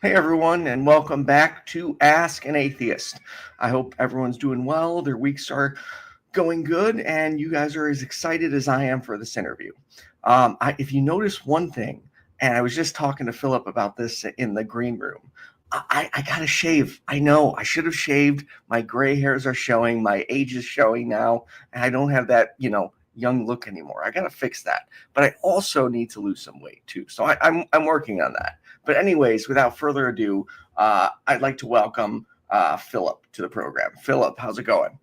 Hey everyone, and welcome back to Ask an Atheist. I hope everyone's doing well, their weeks are going good, and you guys are as excited as I am for this interview. If you notice one thing, and I was just talking to Philip about this in the green room, I gotta shave. I know I should have shaved. My gray hairs are showing, my age is showing now, and I don't have that, young look anymore. I gotta fix that. But I also need to lose some weight too. So I'm working on that. But anyways, without further ado, I'd like to welcome Philip to the program. Philip, how's it going?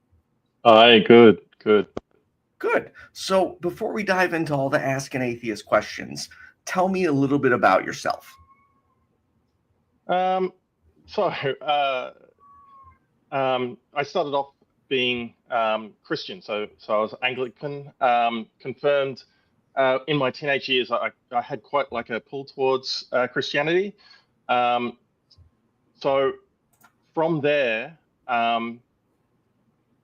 Hi, good. Good. So before we dive into all the Ask an Atheist questions, tell me a little bit about yourself. I started off being Christian, so I was Anglican, confirmed. In my teenage years, I had quite like a pull towards Christianity. So from there,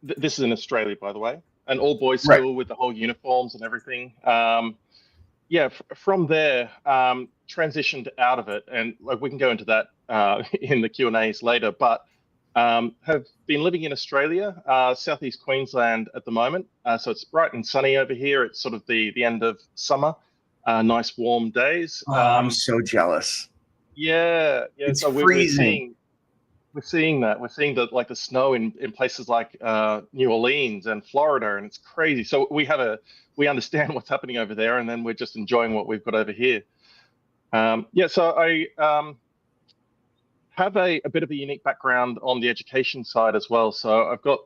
this is in Australia, by the way, an all-boys school with the whole uniforms and everything. From there, transitioned out of it, and like we can go into that in the Q&As later, but have been living in Australia, southeast Queensland at the moment. So it's bright and sunny over here. It's sort of the end of summer, nice warm days. I'm so jealous. Yeah. It's so freezing. We're seeing that. We're seeing the snow in places like New Orleans and Florida, and it's crazy. So we understand what's happening over there, and then we're just enjoying what we've got over here. So I have a bit of a unique background on the education side as well. So I've got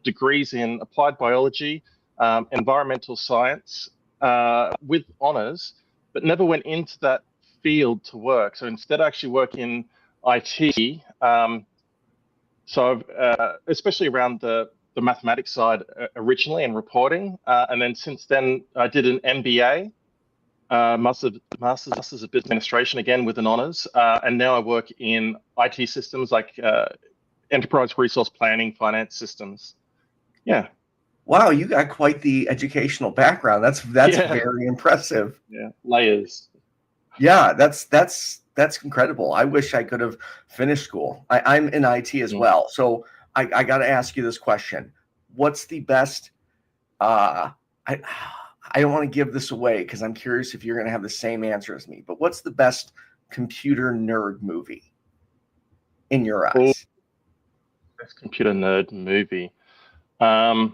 degrees in applied biology, environmental science with honors, but never went into that field to work. So instead I actually work in IT. Especially around the mathematics side originally and reporting. And then since then I did an MBA, Masters of Business Administration, again with an honors, and now I work in IT systems like enterprise resource planning, finance systems. Yeah. Wow, you got quite the educational background. That's very impressive. Yeah, layers. Yeah, that's incredible. I wish I could have finished school. I'm in IT as well, so I got to ask you this question: what's the best? I don't want to give this away because I'm curious if you're going to have the same answer as me. But what's the best computer nerd movie in your eyes? Best computer nerd movie. I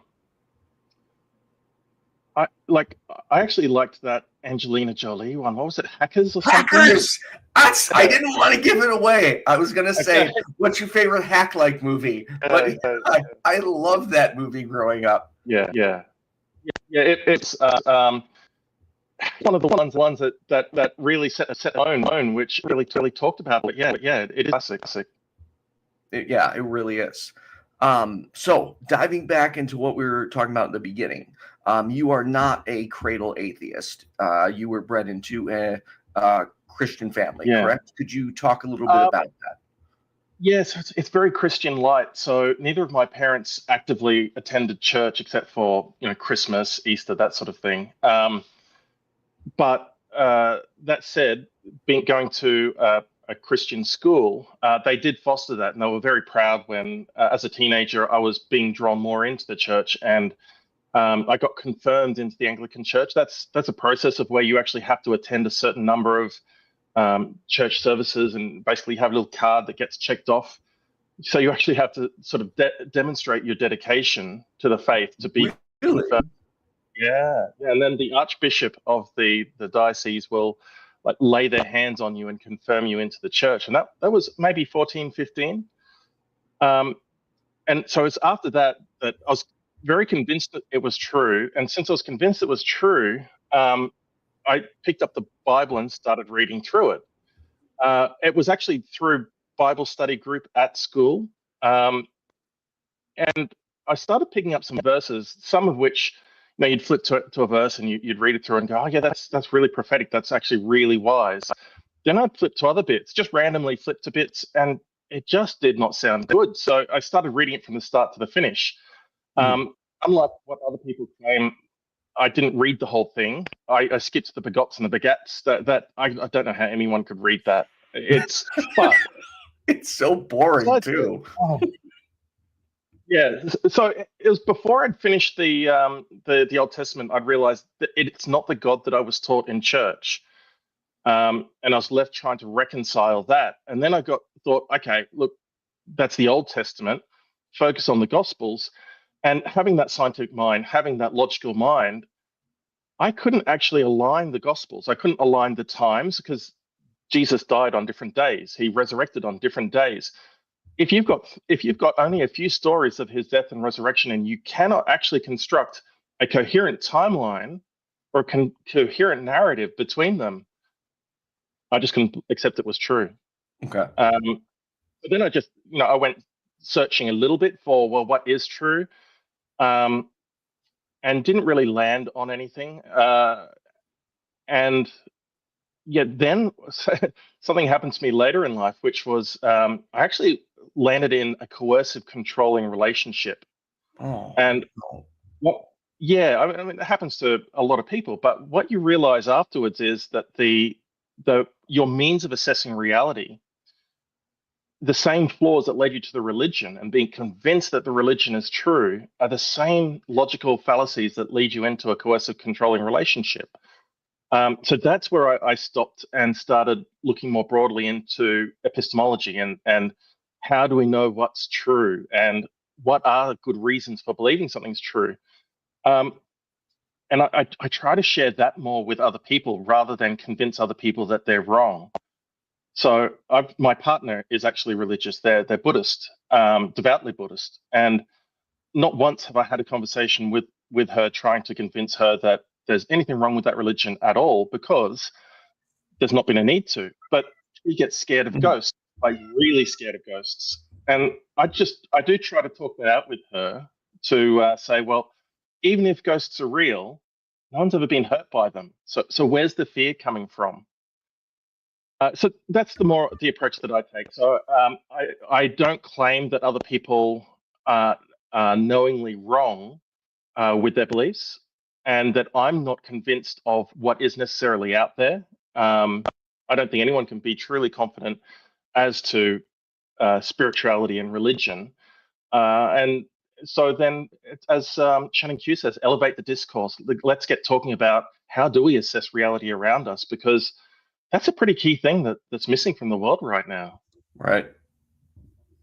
actually liked that Angelina Jolie one. What was it? Hackers or something? Hackers! I didn't want to give it away. I was going to say, what's your favorite hack-like movie? But I loved that movie growing up. Yeah. It's one of the ones that really set a tone, which really talked about. But yeah, it is classic. It really is. So diving back into what we were talking about in the beginning, you are not a cradle atheist. You were bred into a Christian family, correct? Could you talk a little bit about that? Yes, it's very Christian light. So neither of my parents actively attended church except for Christmas, Easter, that sort of thing. But that said, going to a Christian school, they did foster that, and they were very proud when, as a teenager, I was being drawn more into the church, and I got confirmed into the Anglican Church. That's a process of where you actually have to attend a certain number of church services, and basically have a little card that gets checked off. So you actually have to sort of demonstrate your dedication to the faith to be confirmed. Yeah, and then the Archbishop of the diocese will lay their hands on you and confirm you into the church. And that was maybe 14, 15. And so it's after that I was very convinced that it was true. And since I was convinced it was true, I picked up the Bible and started reading through it. It was actually through Bible study group at school. And I started picking up some verses, some of which you'd flip to a verse and you'd read it through and go, oh yeah, that's really prophetic. That's actually really wise. Then I'd flip to other bits, just randomly flip to bits, and it just did not sound good. So I started reading it from the start to the finish. Unlike what other people claim, I didn't read the whole thing. I skipped the begots and the begats. That I don't know how anyone could read that. It's but It's so boring besides, too. oh, yeah. So it was before I'd finished the Old Testament. I'd realized that it's not the God that I was taught in church, and I was left trying to reconcile that. And then I thought, okay, look, that's the Old Testament. Focus on the Gospels, and having that scientific mind, having that logical mind, I couldn't actually align the Gospels. I couldn't align the times because Jesus died on different days. He resurrected on different days. If you've got only a few stories of his death and resurrection, and you cannot actually construct a coherent timeline or coherent narrative between them, I just couldn't accept it was true. Okay. But then I went searching a little bit for, well, what is true, and didn't really land on anything. And yet then something happened to me later in life, which was I actually landed in a coercive, controlling relationship. Oh, And yeah, I mean, it happens to a lot of people. But what you realize afterwards is that your means of assessing reality, the same flaws that led you to the religion and being convinced that the religion is true, are the same logical fallacies that lead you into a coercive, controlling relationship. So that's where I stopped and started looking more broadly into epistemology and how do we know what's true and what are good reasons for believing something's true. And I try to share that more with other people rather than convince other people that they're wrong. So my partner is actually religious. They're Buddhist, devoutly Buddhist, and not once have I had a conversation with her trying to convince her that there's anything wrong with that religion at all, because there's not been a need to. But she gets scared of ghosts, like really scared of ghosts. And I do try to talk that out with her to say, well, even if ghosts are real, no one's ever been hurt by them. So where's the fear coming from? So that's the approach that I take. So I don't claim that other people are knowingly wrong with their beliefs, and that I'm not convinced of what is necessarily out there. I don't think anyone can be truly confident as to spirituality and religion. And so then, as Shannon Q says, elevate the discourse. Let's get talking about how do we assess reality around us, because that's a pretty key thing that's missing from the world right now. Right.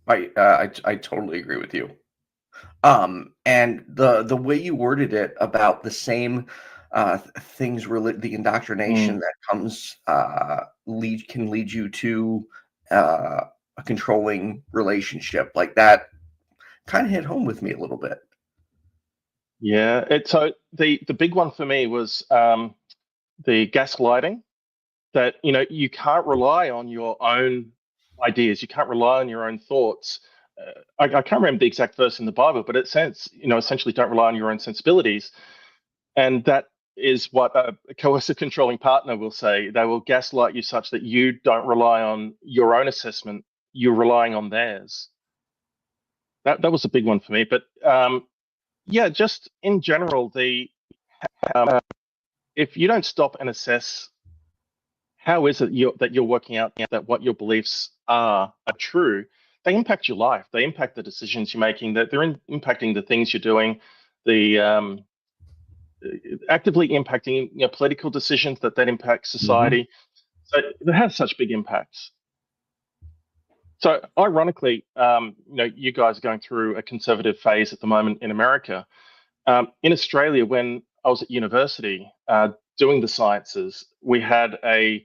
I totally agree with you. And the way you worded it about the same things, the indoctrination that comes can lead you to a controlling relationship, like that kind of hit home with me a little bit. Yeah. So the big one for me was the gaslighting. That you can't rely on your own ideas, you can't rely on your own thoughts. I can't remember the exact verse in the Bible, but it says, essentially, don't rely on your own sensibilities. And that is what a coercive controlling partner will say. They will gaslight you such that you don't rely on your own assessment, you're relying on theirs. That was a big one for me. But yeah, just in general, if you don't stop and assess, how is it that you're working out that what your beliefs are true? They impact your life. They impact the decisions you're making. They're impacting the things you're doing. The actively impacting political decisions that impact society. So it has such big impacts. So ironically, you guys are going through a conservative phase at the moment in America. In Australia, when I was at university doing the sciences, we had a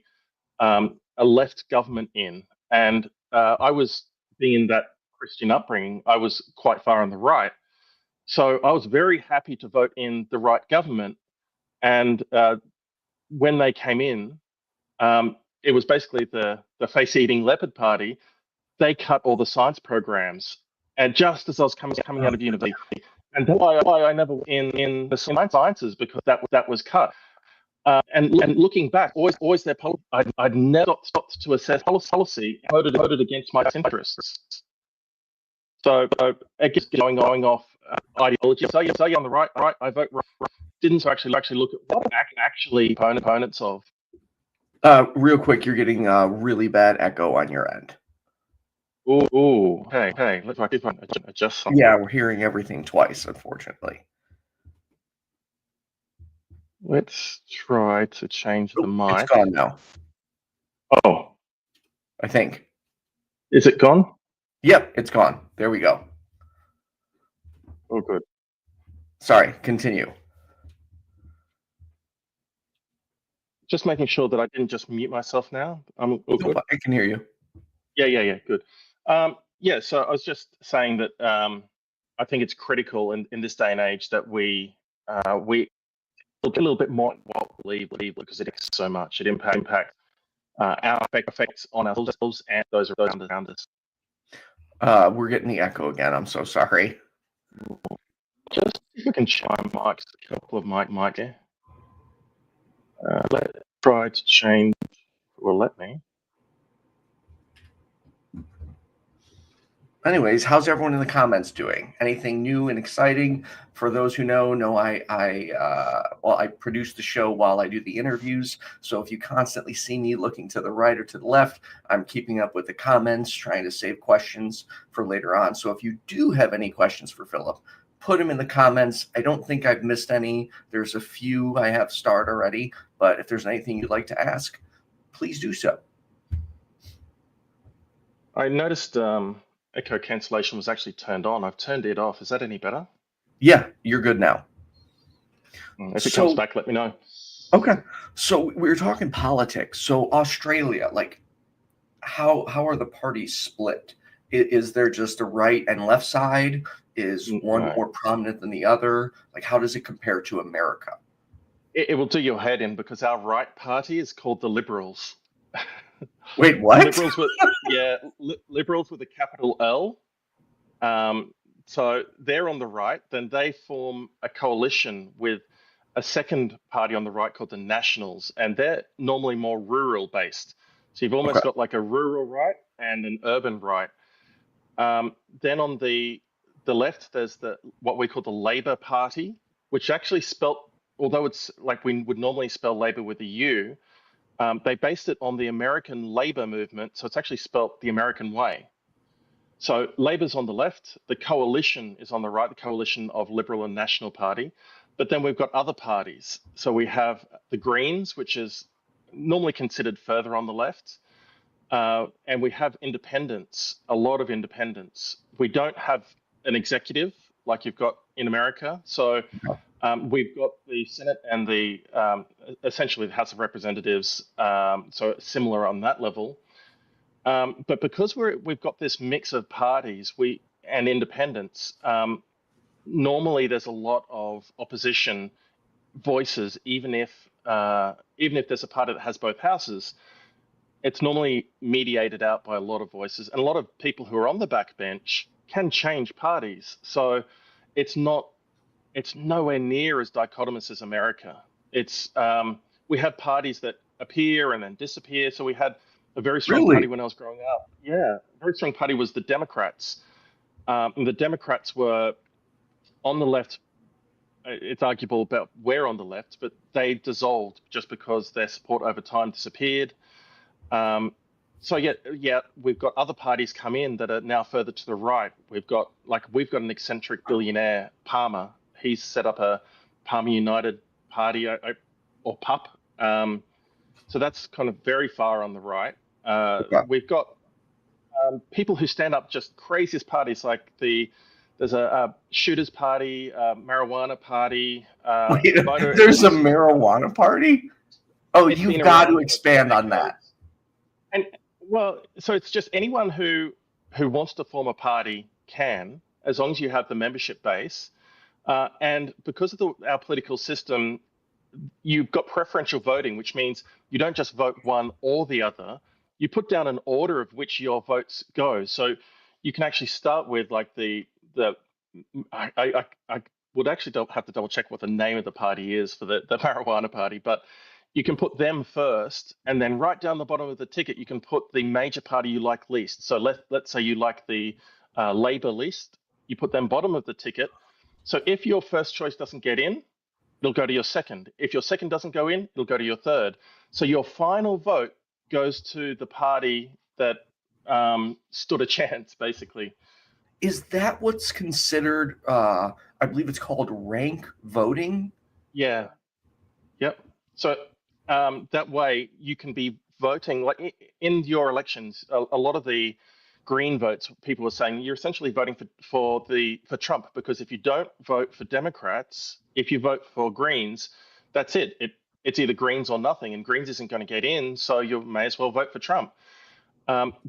left government in, and I was, being in that Christian upbringing, I was quite far on the right. So I was very happy to vote in the right government. And when they came in, it was basically the face-eating leopard party. They cut all the science programs. And just as I was coming out of university, and that's why I never in the sciences, because that was cut. And looking back, always their policy. I'd never stopped to assess policy. Voted against my interests. So I guess going off ideology. So you're on the right. I vote right. Didn't actually look at what actually opponents of. Real quick, you're getting a really bad echo on your end. Ooh, hey, let's see if I can adjust something. Yeah, we're hearing everything twice, unfortunately. Let's try to change the mic. It's gone now, Oh, I think. is it gone? Yep, it's gone. There we go. Oh, good. Sorry, continue. Just making sure that I didn't just mute myself now. I'm all good. Nope, I can hear you. Yeah, good. Yeah, so I was just saying that I think it's critical in this day and age that we look a little bit more at what we believe because it impacts so much. It impacts our effects on ourselves and those around us. We're getting the echo again. I'm so sorry. Just if we can try mics, a couple of mic here. Let's try to change. Will let me. Anyways, how's everyone in the comments doing? Anything new and exciting? For those who know I produce the show while I do the interviews. So if you constantly see me looking to the right or to the left, I'm keeping up with the comments, trying to save questions for later on. So if you do have any questions for Philip, put them in the comments. I don't think I've missed any. There's a few I have starred already, but if there's anything you'd like to ask, please do so. I noticed echo cancellation was actually turned on. I've turned it off. Is that any better? Yeah, you're good now. If it comes back, let me know. Okay. So we were talking politics. So Australia, like how are the parties split? Is there just a right and left side? Is one more prominent than the other? Like how does it compare to America? It will do your head in because our right party is called the Liberals. Wait, what? Liberals with a capital L. So they're on the right. Then they form a coalition with a second party on the right called the Nationals, and they're normally more rural based. So you've almost got like a rural right and an urban right. Then on the left, there's what we call the Labor Party, which actually spelt, although it's like we would normally spell Labor with a U, they based it on the American labor movement, so it's actually spelt the American way. So Labor's on the left, the coalition is on the right, the coalition of Liberal and National Party. But then we've got other parties. So we have the Greens, which is normally considered further on the left. And we have independents, a lot of independents. We don't have an executive like you've got in America. So we've got the Senate and the essentially the House of Representatives, so similar on that level. But because we've got this mix of parties and independents, normally there's a lot of opposition voices, even if there's a party that has both houses. It's normally mediated out by a lot of voices, and a lot of people who are on the backbench can change parties. So it's nowhere near as dichotomous as America. We have parties that appear and then disappear. So we had a very strong party when I was growing up. Yeah, a very strong party was the Democrats. And the Democrats were on the left. It's arguable about where on the left, but they dissolved just because their support over time disappeared. So we've got other parties come in that are now further to the right. We've got an eccentric billionaire, Palmer. He's set up a Palmer United Party, or PUP. So that's kind of very far on the right. We've got people who stand up just craziest parties, like there's a shooters party, marijuana party. There's a marijuana party? Oh, you've got to expand on that. And well, so it's just anyone who wants to form a party can, as long as you have the membership base. And because of our political system, you've got preferential voting, which means you don't just vote one or the other. You put down an order of which your votes go. So you can actually start with like I would actually have to double check what the name of the party is for the marijuana party, but you can put them first, and then right down the bottom of the ticket, you can put the major party you like least. So let's say you like the Labor least, you put them bottom of the ticket. So if your first choice doesn't get in, it'll go to your second. If your second doesn't go in, it'll go to your third. So your final vote goes to the party that stood a chance, basically. Is that what's considered, I believe it's called rank voting? Yeah. Yep. So that way you can be voting, like in your elections, a lot of the Green votes, people are saying you're essentially voting for Trump, because if you don't vote for Democrats, if you vote for Greens, that's it. It's either Greens or nothing, and Greens isn't going to get in, so you may as well vote for Trump.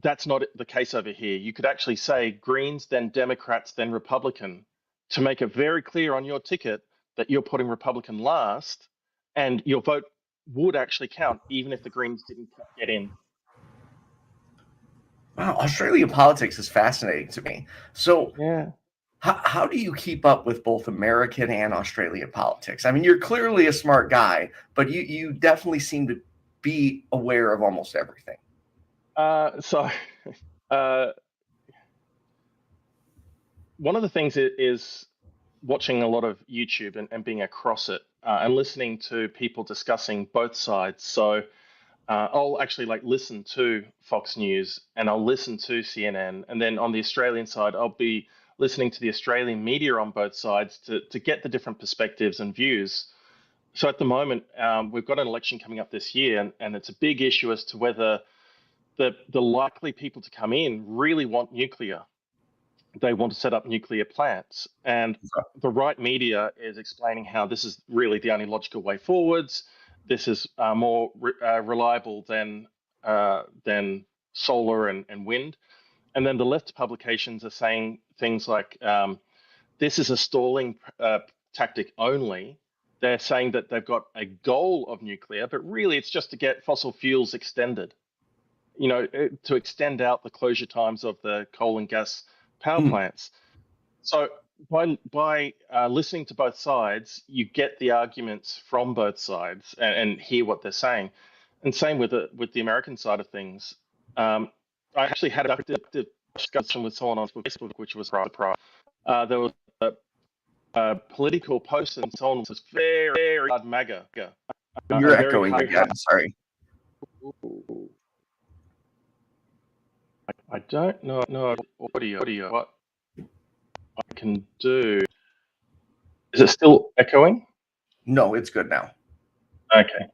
That's not the case over here. You could actually say Greens, then Democrats, then Republican, to make it very clear on your ticket that you're putting Republican last, and your vote would actually count even if the Greens didn't get in. Wow, Australian politics is fascinating to me. So, Yeah. how do you keep up with both American and Australian politics? I mean, you're clearly a smart guy, but you definitely seem to be aware of almost everything. So one of the things is watching a lot of YouTube and being across it and listening to people discussing both sides. So I'll actually listen to Fox News and I'll listen to CNN. And then on the Australian side, I'll be listening to the Australian media on both sides to get the different perspectives and views. So at the moment, we've got an election coming up this year, and it's a big issue as to whether the likely people to come in really want nuclear. They want to set up nuclear plants. And the right media is explaining how this is really the only logical way forwards. This is more reliable than solar and wind. And then the left publications are saying things like, this is a stalling tactic only. They're saying that they've got a goal of nuclear, but really it's just to get fossil fuels extended, to extend out the closure times of the coal and gas power plants. So by listening to both sides, you get the arguments from both sides and hear what they're saying. And same with the American side of things. I actually had a discussion with someone on Facebook, which was a surprise. There was a political post, and someone was very, very hard MAGA. You're echoing again. Sorry. I don't know audio. What I can do? Is it still echoing? No, it's good now. Okay.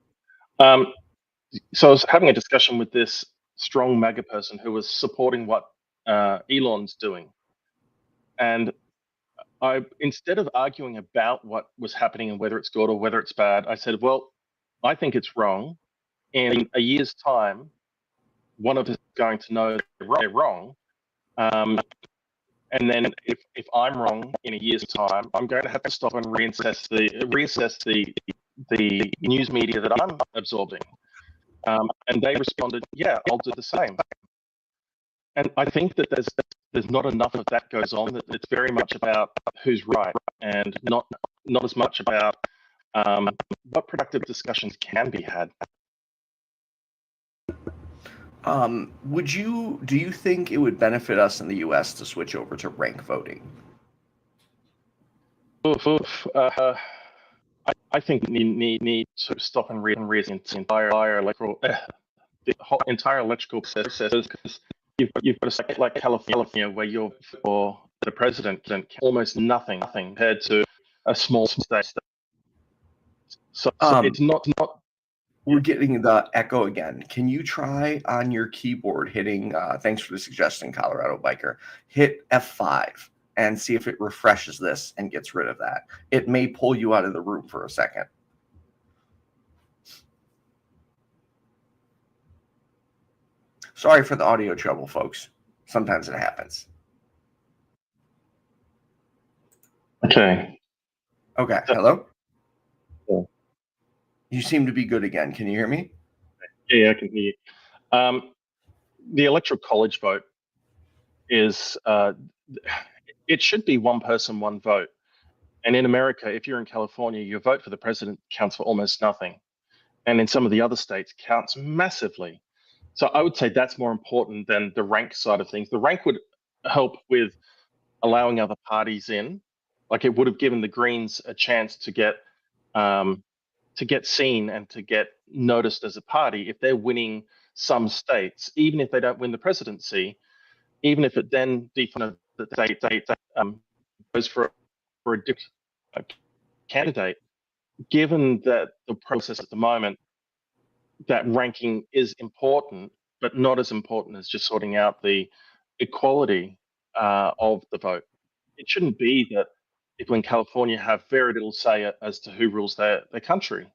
So I was having a discussion with this strong MAGA person who was supporting what Elon's doing, and instead of arguing about what was happening and whether it's good or whether it's bad, I said, well, I think it's wrong. In a year's time, one of us is going to know they're wrong. And then if I'm wrong in a year's time, I'm going to have to stop and reassess the news media that I'm absorbing. And they responded, yeah, I'll do the same. And I think that there's not enough of that goes on. That it's very much about who's right, and not as much about what productive discussions can be had. Do you think it would benefit us in the U.S. to switch over to rank voting? I think we need to stop and reason the entire electoral process, because you've got a state like California where you're for the president and almost nothing compared to a small state. So it's not. We're getting the echo again. Can you try on your keyboard hitting, thanks for the suggestion, Colorado Biker, hit F5 and see if it refreshes this and gets rid of that. It may pull you out of the room for a second. Sorry for the audio trouble, folks. Sometimes it happens. Okay. Okay, hello? Yeah. You seem to be good again. Can you hear me? Yeah, I can hear you. The electoral college vote is, it should be one person, one vote. And in America, if you're in California, your vote for the president counts for almost nothing. And in some of the other states, counts massively. So I would say that's more important than the rank side of things. The rank would help with allowing other parties in. Like, it would have given the Greens a chance to get to get seen and to get noticed as a party. If they're winning some states, even if they don't win the presidency, even if it then defines that they goes for a candidate, given that the process at the moment, that ranking is important, but not as important as just sorting out the equality of the vote. It shouldn't be that people in California have very little say as to who rules their country.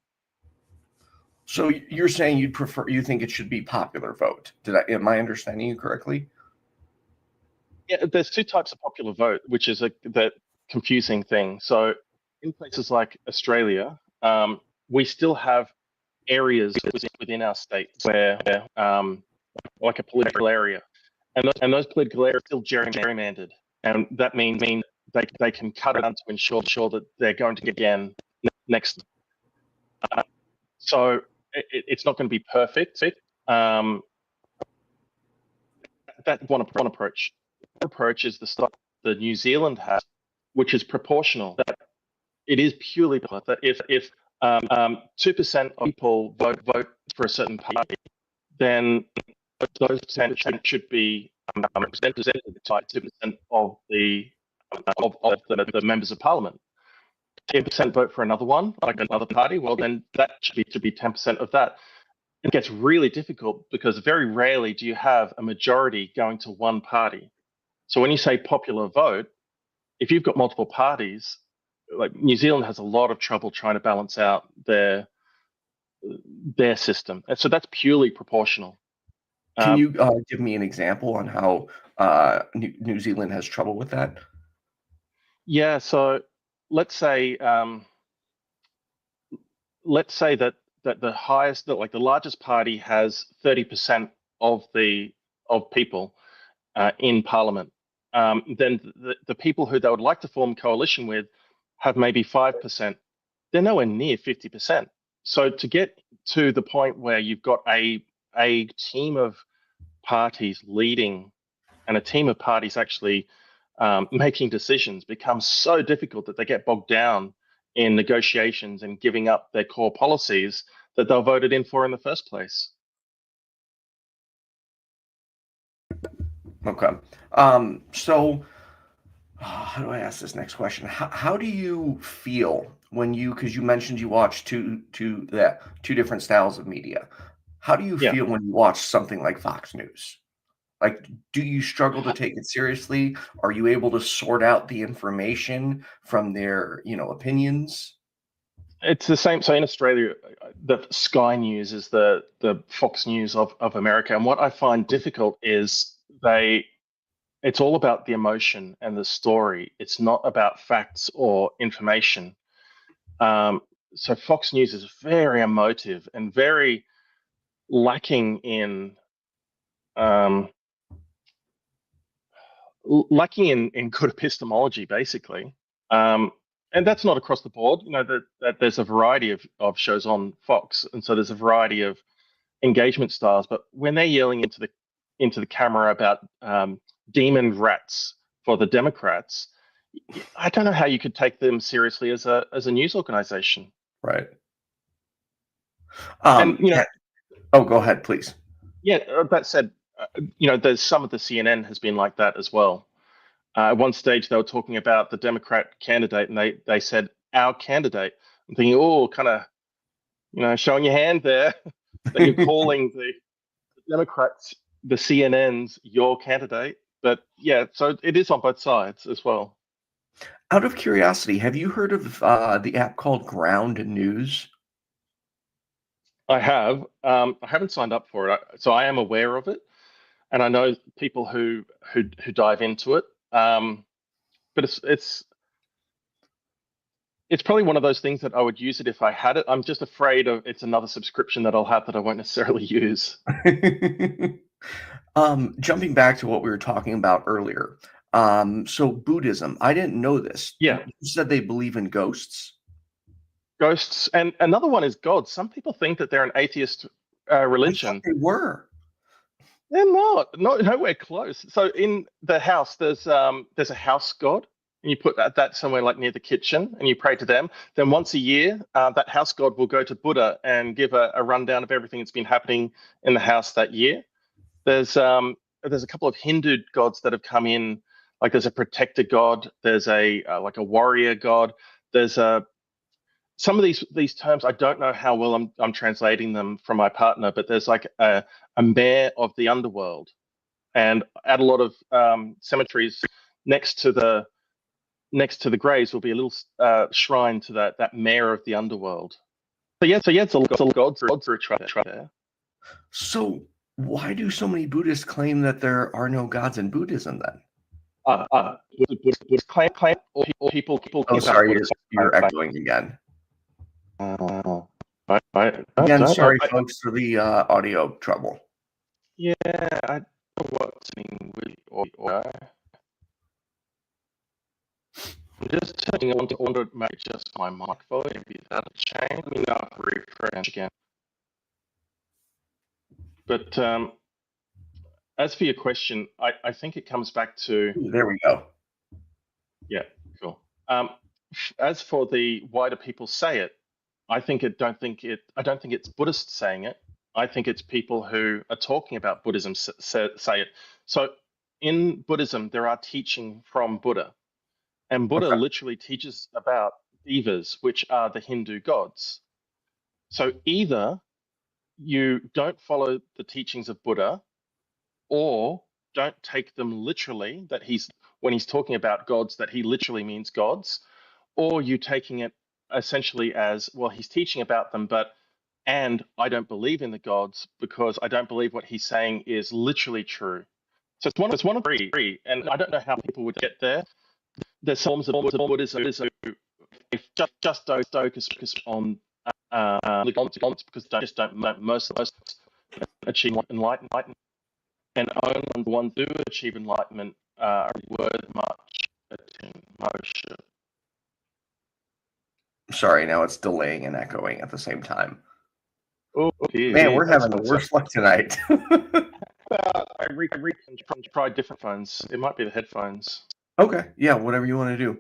So you're saying you think it should be popular vote. Am I understanding you correctly? Yeah, there's two types of popular vote, which is the confusing thing. So in places like Australia, we still have areas within our state where, like a political area, and those political areas are still gerrymandered, and that means they can cut it down to ensure that they're going to get again next. So it's not going to be perfect. That's one approach. The approach is the stuff that New Zealand has, which is proportional. That it is purely that if 2% of people vote for a certain party, then those percentages should be represented by 2% of the members of parliament. 10% vote for another one, like another party, well, then that should be 10% of that. It gets really difficult because very rarely do you have a majority going to one party. So when you say popular vote, if you've got multiple parties, like New Zealand has a lot of trouble trying to balance out their system. And so that's purely proportional. Can you give me an example on how New Zealand has trouble with that? Yeah, so let's say that the highest, like the largest party has 30% of people in parliament. Then the people who they would like to form coalition with have maybe 5%. They're nowhere near 50%. So to get to the point where you've got a team of parties leading and a team of parties actually making decisions becomes so difficult that they get bogged down in negotiations and giving up their core policies that they're voted in for in the first place. Okay. So how do I ask this next question? How do you feel when because you mentioned you watch two different styles of media. How do you feel when you watch something like Fox News? Like, do you struggle to take it seriously? Are you able to sort out the information from their, opinions? It's the same. So in Australia, the Skye News is the Fox News of America. And what I find difficult is it's all about the emotion and the story. It's not about facts or information. So Fox News is very emotive and very lacking in good epistemology, basically. And that's not across the board. That there's a variety of shows on Fox, and so there's a variety of engagement styles. But when they're yelling into the camera about demon rats for the Democrats, I don't know how you could take them seriously as a news organization. Right. And oh, go ahead, please. Yeah. That said, there's some of the CNN has been like that as well. At one stage, they were talking about the Democrat candidate, and they said, "Our candidate." I'm thinking, oh, kind of, showing your hand there, that you're calling the Democrats, the CNNs, your candidate. But yeah, so it is on both sides as well. Out of curiosity, have you heard of the app called Ground News? I have. I haven't signed up for it, so I am aware of it, and I know people who dive into it. But it's probably one of those things that I would use it if I had it. I'm just afraid of it's another subscription that I'll have that I won't necessarily use. Jumping back to what we were talking about earlier. So Buddhism, I didn't know this. Yeah. You said they believe in ghosts? Ghosts. And another one is God. Some people think that they're an atheist religion. I thought they were. They're not. Nowhere close. So in the house, there's a house god. and you put that somewhere like near the kitchen, and you pray to them. Then once a year, that house god will go to Buddha and give a rundown of everything that's been happening in the house that year. There's a couple of Hindu gods that have come in. Like there's a protector god. There's a like a warrior god. There's some of these terms. I don't know how well I'm translating them from my partner, but there's like a mayor of the underworld, and at a lot of cemeteries next to the graves will be a little shrine to that mayor of the underworld. So yeah, it's a lot of gods are there. So why do so many Buddhists claim that there are no gods in Buddhism then? Buddhist claim or people. Oh, sorry, you're echoing again. Again, sorry, folks, for the audio trouble. Yeah, I don't know what's happening with audio. I'm just turning on to maybe just my mic volume. Maybe that'll change. Let me know if I refresh again. But as for your question, I think it comes back to. There we go. Yeah, cool. As for the why do people say it, I don't think it's Buddhists saying it. I think it's people who are talking about Buddhism say it. So in Buddhism, there are teaching from Buddha, and Buddha literally teaches about devas, which are the Hindu gods. So either you don't follow the teachings of Buddha, or don't take them literally, that when he's talking about gods, that he literally means gods, or you taking it essentially as, well, he's teaching about them, and I don't believe in the gods because I don't believe what he's saying is literally true. So it's one of three, and I don't know how people would get there. There's forms of Buddhism who just don't focus on the gods because most of us achieve enlightenment, and only the ones who do achieve enlightenment are worth much attention. Sorry, now it's delaying and echoing at the same time. Oh, man, we're having the worst luck tonight. I tried different phones. It might be the headphones. Okay, yeah, whatever you want to do.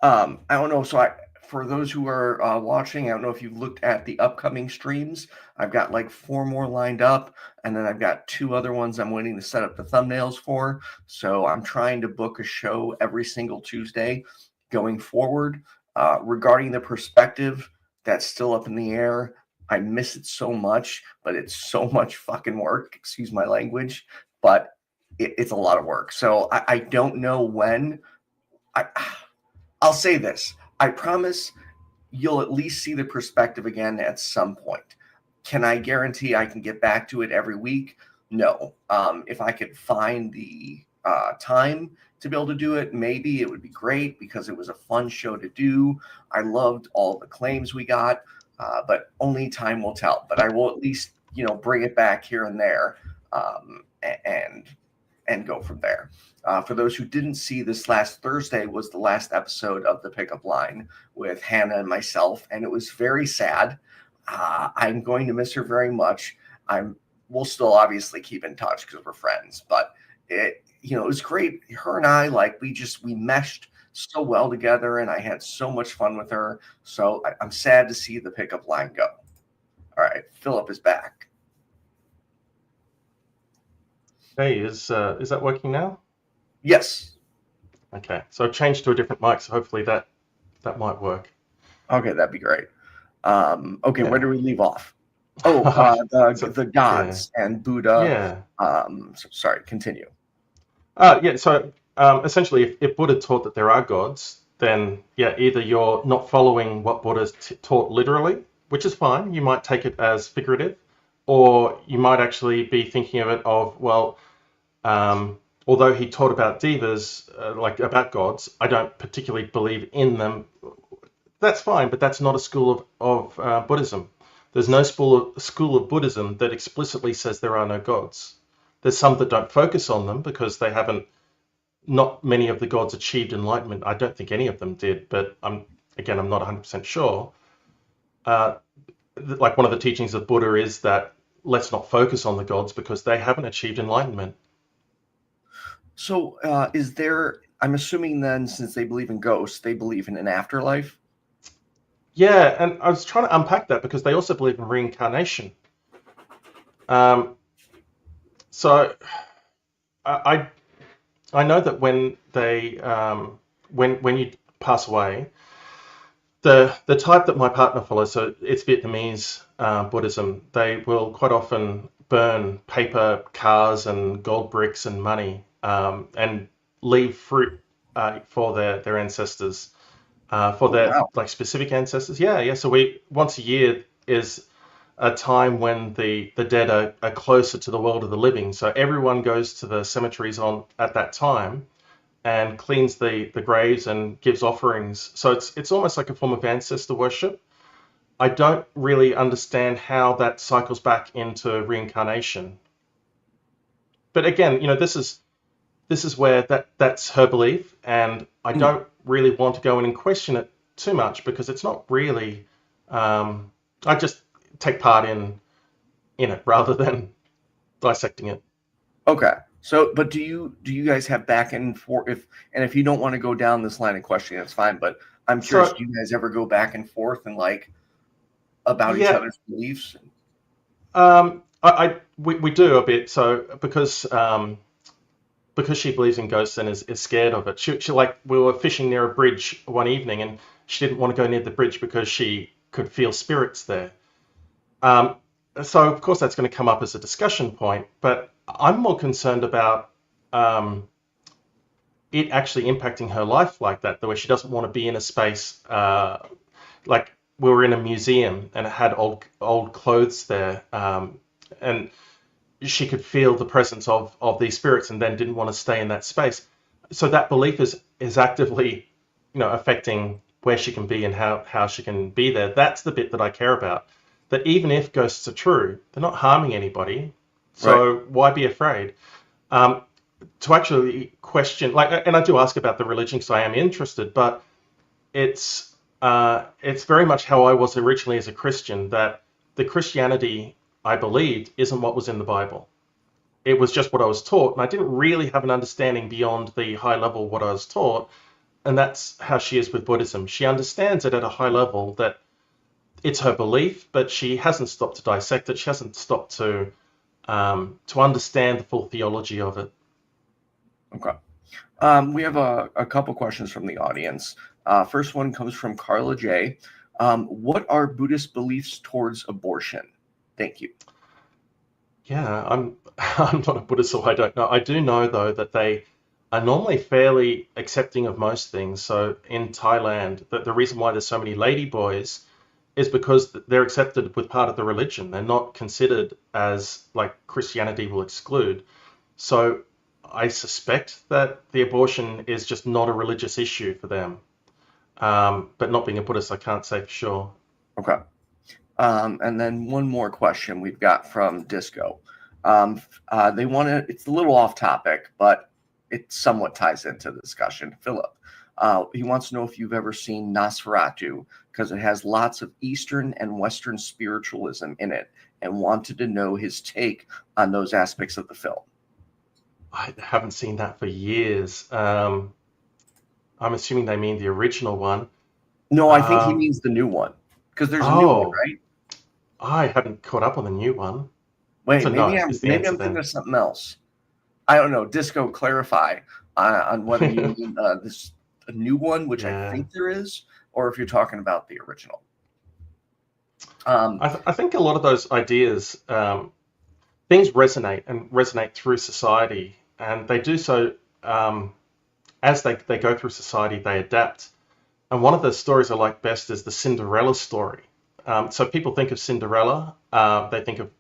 I don't know. So for those who are watching, I don't know if you've looked at the upcoming streams. I've got like 4 more lined up, and then I've got 2 other ones I'm waiting to set up the thumbnails for. So I'm trying to book a show every single Tuesday going forward. Regarding the perspective, that's still up in the air. I miss it so much, but it's so much fucking work. Excuse my language, but it's a lot of work. So I don't know when. I'll say this. I promise you'll at least see the perspective again at some point. Can I guarantee I can get back to it every week? No. If I could find the time to be able to do it, maybe it would be great because it was a fun show to do. I loved all the claims we got, but only time will tell. But I will at least, bring it back here and there, and go from there. For those who didn't see, this last Thursday was the last episode of the Pickup Line with Hannah and myself, and it was very sad. I'm going to miss her very much. We'll still obviously keep in touch because we're friends, but it was great. Her and I, we meshed so well together, and I had so much fun with her. So I'm sad to see the Pickup Line go. All right, Philip is back. Hey, is that working now? Yes. Okay, so I've changed to a different mic, so hopefully that might work. Okay, that'd be great. Okay, yeah. Where do we leave off? Oh, the gods and Buddha. Yeah. Sorry, continue. So essentially, if Buddha taught that there are gods, then either you're not following what Buddha's taught literally, which is fine. You might take it as figurative, or you might actually be thinking of it although he taught about devas, about gods, I don't particularly believe in them. That's fine, but that's not a school of Buddhism. There's no school of Buddhism that explicitly says there are no gods. There's some that don't focus on them because not many of the gods achieved enlightenment. I don't think any of them did, but I'm not 100% sure. One of the teachings of Buddha is that let's not focus on the gods because they haven't achieved enlightenment. So, is there? I'm assuming then, since they believe in ghosts, they believe in an afterlife. Yeah, and I was trying to unpack that because they also believe in reincarnation. Um, so I I know that when they when you pass away, the type that my partner follows, so it's Vietnamese Buddhism, they will quite often burn paper cars and gold bricks and money, and leave fruit for their ancestors, for Oh, their wow. like specific ancestors. Yeah, yeah. So we once a year is a time when the dead are closer to the world of the living. So everyone goes to the cemeteries on at that time and cleans the graves and gives offerings. So it's almost like a form of ancestor worship. I don't really understand how that cycles back into reincarnation. But again, this is where that's her belief, and I Mm, don't really want to go in and question it too much because it's not really. I just take part in it rather than dissecting it. okay. So, but do you guys have back and forth? If you don't want to go down this line of questioning, that's fine. But I'm curious, So do you guys ever go back and forth and like about each yeah, other's beliefs? we do a bit. So because she believes in ghosts and is scared of it. She like we were fishing near a bridge one evening and she didn't want to go near the bridge because she could feel spirits there. Um, so of course that's going to come up as a discussion point, but I'm more concerned about um, it actually impacting her life like that, the way she doesn't want to be in a space like we were in a museum and it had old clothes there, and she could feel the presence of these spirits and then didn't want to stay in that space. So that belief is actively, affecting where she can be and how she can be there. That's the bit that I care about. That even if ghosts are true, they're not harming anybody. Right. So why be afraid? Um, to actually question, like, and I do ask about the religion because I am interested, but it's very much how I was originally as a Christian. That the Christianity I believed isn't what was in the Bible. It was just what I was taught, and I didn't really have an understanding beyond the high level of what I was taught. And that's how she is with Buddhism. She understands it at a high level that it's her belief, but she hasn't stopped to dissect it. She hasn't stopped to understand the full theology of it. Okay. We have a couple questions from the audience. First one comes from Carla J. What are Buddhist beliefs towards abortion? Thank you. Yeah, I'm I'm not a Buddhist, so I don't know. I do know though that they are normally fairly accepting of most things. So in Thailand, the reason why there's so many lady boys is because they're accepted with part of the religion. They're not considered as like Christianity will exclude. So I suspect that the abortion is just not a religious issue for them. But not being a Buddhist, I can't say for sure. Okay. And then one more question we've got from Disco. They want to, it's a little off topic, but it somewhat ties into the discussion. Philip, he wants to know if you've ever seen Nosferatu because it has lots of Eastern and Western spiritualism in it and wanted to know his take on those aspects of the film. I haven't seen that for years. I'm assuming they mean the original one. No, I think he Um, means the new one because there's a new one, oh, right? I haven't caught up on the new one. Wait, So maybe no I'm is the maybe answer I'm thinking then. of something else. I don't know. Disco, clarify on whether you mean this a new one, which I Yeah, think there is, or if you're talking about the original. Um, I think a lot of those ideas, things resonate and resonate through society, and they do so as they go through society, they adapt. And one of the stories I like best is the Cinderella story. So people think of Cinderella, they think of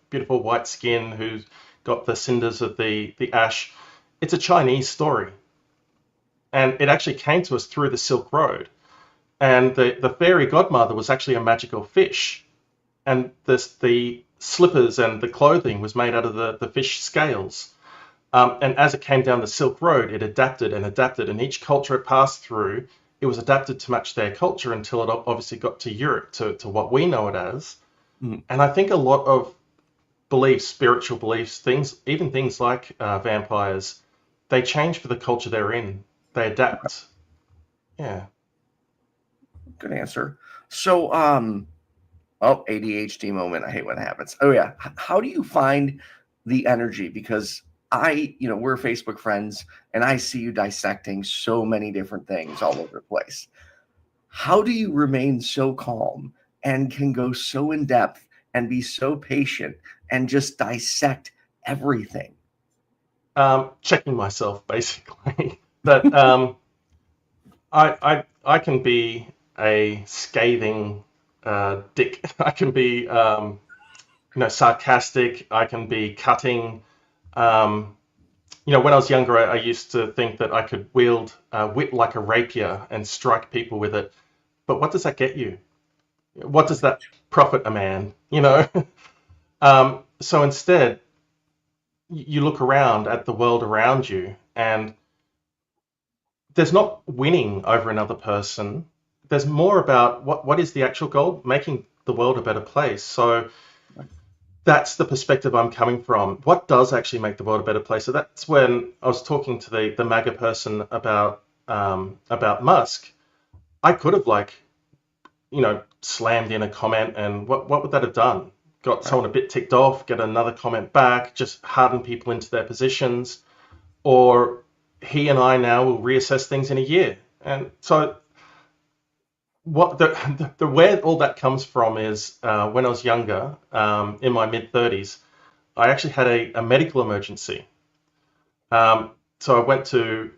beautiful white skin who's got the cinders of the ash. It's a Chinese story, and it actually came to us through the Silk Road. And the fairy godmother was actually a magical fish, and the slippers and the clothing was made out of the fish scales. And as it came down the Silk Road, it adapted and adapted, and each culture it passed through, it was adapted to match their culture until it obviously got to Europe, to what we know it as. mm, And I think a lot of beliefs, spiritual beliefs, things, even things like vampires, they change for the culture they're in. They adapt. Yeah. Good answer. So, oh, ADHD moment. I hate when it happens. Oh yeah. How do you find the energy? Because we're Facebook friends and I see you dissecting so many different things all over the place. How do you remain so calm and can go so in depth and be so patient and just dissect everything? Checking myself basically. That I can be a scathing dick. I can be sarcastic. I can be cutting. Um, when I was younger, I used to think that I could wield wit like a rapier and strike people with it. But what does that get you? What does that profit a man? So instead, you look around at the world around you, and there's not winning over another person. There's more about what is the actual goal? Making the world a better place. So that's the perspective I'm coming from. What does actually make the world a better place? So that's when I was talking to the MAGA person about Musk. I could have slammed in a comment, and what would that have done? Got someone a bit ticked off, get another comment back, just harden people into their positions, or he and I now will reassess things in a year. And so what the where all that comes from is when I was younger, in my mid-30s, I actually had a medical emergency. So I went to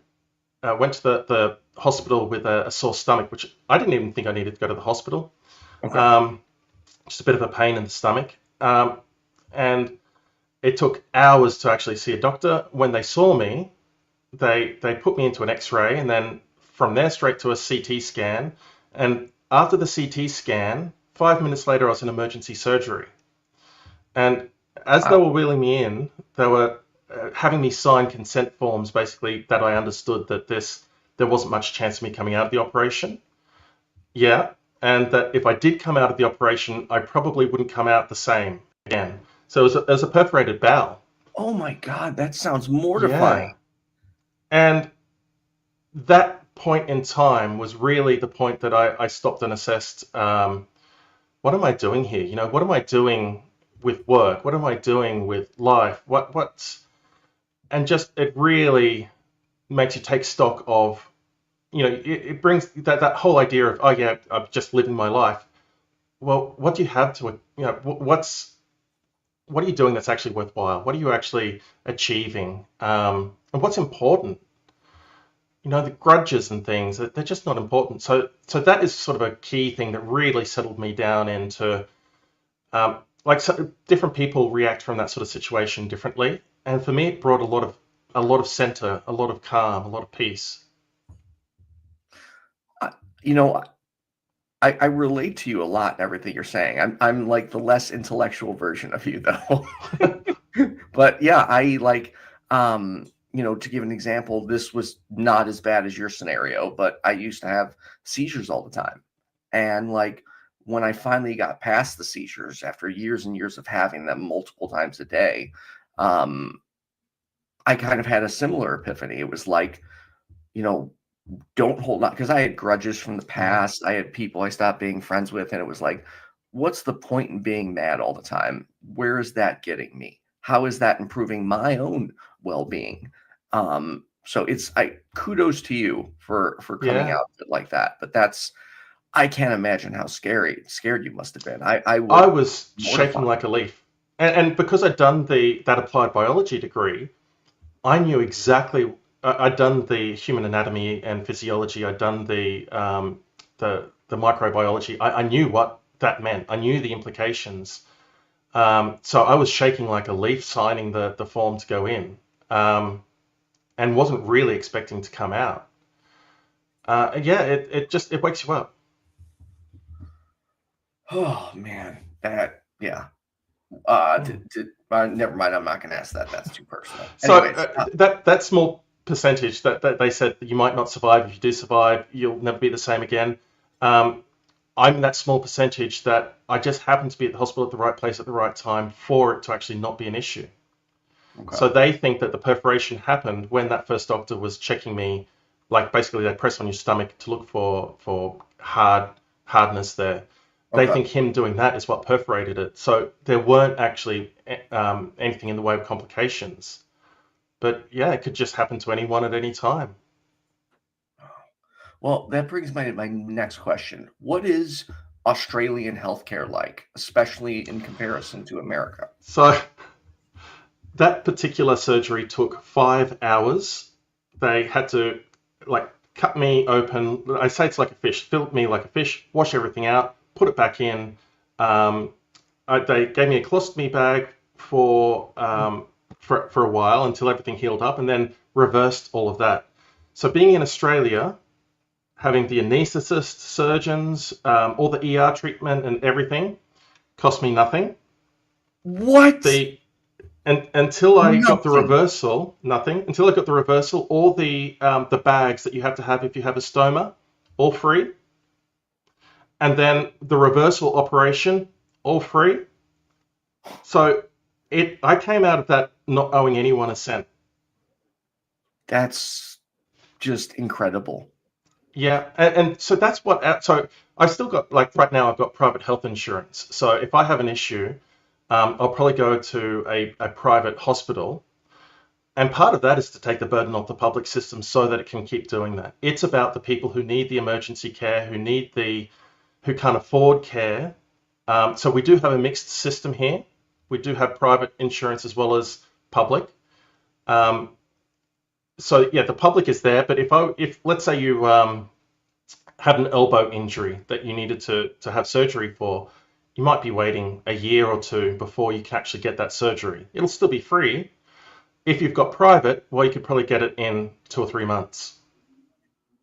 the hospital with a sore stomach, which I didn't even think I needed to go to the hospital. Okay. Just a bit of a pain in the stomach. And it took hours to actually see a doctor. When they saw me, they put me into an X-ray, and then from there straight to a CT scan. And after the CT scan, 5 minutes later, I was in emergency surgery. And as they were wheeling me in, they were having me sign consent forms, basically, that I understood that there wasn't much chance of me coming out of the operation. Yeah, and that if I did come out of the operation, I probably wouldn't come out the same again. So it was a perforated bowel. Oh my God, that sounds mortifying. Yeah. And that point in time was really the point that I stopped and assessed, what am I doing here? What am I doing with work? What am I doing with life? And just it really makes you take stock of, it brings that whole idea of, oh yeah, I'm just living my life. Well, what do you have to, what are you doing that's actually worthwhile? What are you actually achieving? And what's important? The grudges and things, they're just not important. So that is sort of a key thing that really settled me down into, different people react from that sort of situation differently. And for me, it brought a lot of center, a lot of calm, a lot of peace. You know, I relate to you a lot in everything you're saying. I'm like the less intellectual version of you though. But yeah, to give an example, this was not as bad as your scenario, but I used to have seizures all the time. And like when I finally got past the seizures after years and years of having them multiple times a day, I kind of had a similar epiphany. It was like, don't hold on, because I had grudges from the past. I had people I stopped being friends with, and it was like, what's the point in being mad all the time? Where is that getting me? How is that improving my own well-being? So kudos to you for coming out of it like that. But I can't imagine how scared you must have been. I was shaking like a leaf, and because I'd done that applied biology degree, I knew exactly. I'd done the human anatomy and physiology. I'd done the microbiology. I knew what that meant. I knew the implications. So I was shaking like a leaf signing the form to go in, and wasn't really expecting to come out. It wakes you up. Oh man, never mind. I'm not going to ask that. That's too personal. So Anyways, that small percentage that they said that you might not survive. If you do survive, you'll never be the same again. I'm that small percentage that I just happened to be at the hospital at the right place at the right time for it to actually not be an issue. Okay. So they think that the perforation happened when that first doctor was checking me, like basically they press on your stomach to look for hardness there. They Okay. think him doing that is what perforated it. So there weren't actually anything in the way of complications. But yeah, it could just happen to anyone at any time. Well, that brings my next question. What is Australian healthcare like, especially in comparison to America? So that particular surgery took 5 hours. They had to like cut me open. I say it's like a fish, fill me like a fish, wash everything out, put it back in. Um, they gave me a colostomy bag for a while until everything healed up, and then reversed all of that. So being in Australia, having the anaesthetist, surgeons, all the ER treatment and everything cost me nothing. What? And until I got the Nothing. reversal, nothing. Until I got the reversal, all the bags that you have to have if you have a stoma, all free. And then the reversal operation, all free. So I came out of that not owing anyone a cent. That's just incredible. Yeah, and so that's what. So I've still got like right now I've got private health insurance. So if I have an issue, I'll probably go to a private hospital. And part of that is to take the burden off the public system so that it can keep doing that. It's about the people who need the emergency care, who can't afford care. So we do have a mixed system here. We do have private insurance as well as public. Um, so yeah, the public is there. But if let's say you had an elbow injury that you needed to have surgery for, you might be waiting a year or two before you can actually get that surgery. It'll still be free. If you've got private, well, you could probably get it in 2 or 3 months.